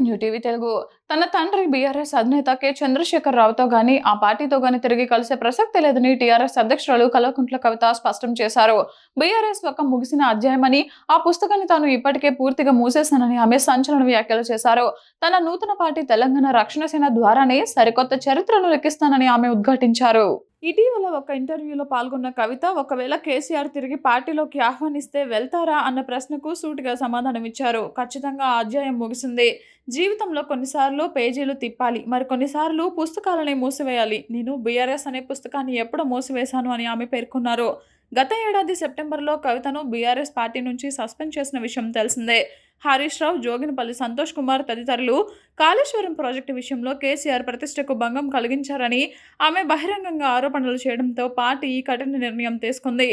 New TV Telugu. తన తండ్రి BRS అధినేత చంద్రశేఖర్ రావుతో గాని, ఆ పార్టీతో గాని తిరిగి కలిసే ప్రసక్తే లేదని టీఆర్ఎస్ అధ్యక్షురాలు కల్వకుంట్ల కవిత స్పష్టం చేశారు. బీఆర్ఎస్ ఒక ముగిసిన అధ్యాయమని, ఆ పుస్తకాన్ని తాను ఇప్పటికే పూర్తిగా మూసేశానని ఆమె సంచలన వ్యాఖ్యలు చేశారు. తన నూతన పార్టీ తెలంగాణ రక్షణ సేన ద్వారానే సరికొత్త చరిత్రను లిఖిస్తానని ఆమె ఉద్ఘాటించారు. ఇటీవల ఒక ఇంటర్వ్యూలో పాల్గొన్న కవిత, ఒకవేళ కేసీఆర్ తిరిగి పార్టీలోకి ఆహ్వానిస్తే వెళ్తారా అన్న ప్రశ్నకు సూటిగా సమాధానమిచ్చారు. ఖచ్చితంగా ఆ అధ్యాయం ముగిసింది. జీవితంలో కొన్నిసార్లు పేజీలు తిప్పాలి, మరి కొన్నిసార్లు పుస్తకాలని మూసివేయాలి. నేను బీఆర్ఎస్ అనే పుస్తకాన్ని ఎప్పుడో మూసివేశాను అని ఆమె పేర్కొన్నారు. గత ఏడాది సెప్టెంబర్లో కవితను బీఆర్ఎస్ పార్టీ నుంచి సస్పెండ్ చేసిన విషయం తెలిసిందే. హరీష్ రావు, జోగినపల్లి సంతోష్ కుమార్ తదితరులు కాళేశ్వరం ప్రాజెక్టు విషయంలో కేసీఆర్ ప్రతిష్టకు భంగం కలిగించారని ఆమె బహిరంగంగా ఆరోపణలు చేయడంతో పార్టీ ఈ కఠిన నిర్ణయం తీసుకుంది.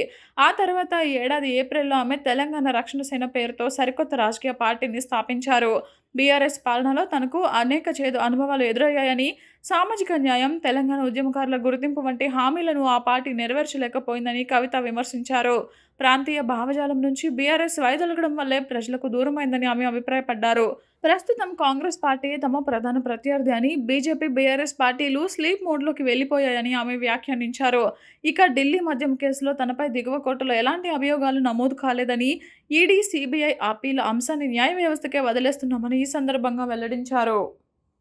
ఆ తర్వాత ఈ ఏడాది ఏప్రిల్లో ఆమె తెలంగాణ రక్షణ సేన పేరుతో సరికొత్త రాజకీయ పార్టీని స్థాపించారు. బీఆర్ఎస్ పాలనలో తనకు అనేక చేదు అనుభవాలు ఎదురయ్యాయని, సామాజిక న్యాయం, తెలంగాణ ఉద్యమకారుల గుర్తింపు వంటి హామీలను ఆ పార్టీ నెరవేర్చలేకపోయిందని కవిత విమర్శించారు. ప్రాంతీయ భావజాలం నుంచి బీఆర్ఎస్ వైదొలగడం వల్లే ప్రజలకు దూరమైందని ఆమె అభిప్రాయపడ్డారు. ప్రస్తుతం కాంగ్రెస్ పార్టీ తమ ప్రధాన ప్రత్యర్థి అని, బీజేపీ, బీఆర్ఎస్ పార్టీలు స్లీప్ మోడ్లోకి వెళ్లిపోయాయని ఆమె వ్యాఖ్యానించారు. ఇక ఢిల్లీ మద్యం కేసులో తనపై దిగువ కోర్టులో ఎలాంటి అభియోగాలు నమోదు కాలేదని, ఈడీ, సీబీఐ అప్పీల అంశాన్ని న్యాయ వ్యవస్థకే వదిలేస్తున్నామని ఈ సందర్భంగా వెల్లడించారు.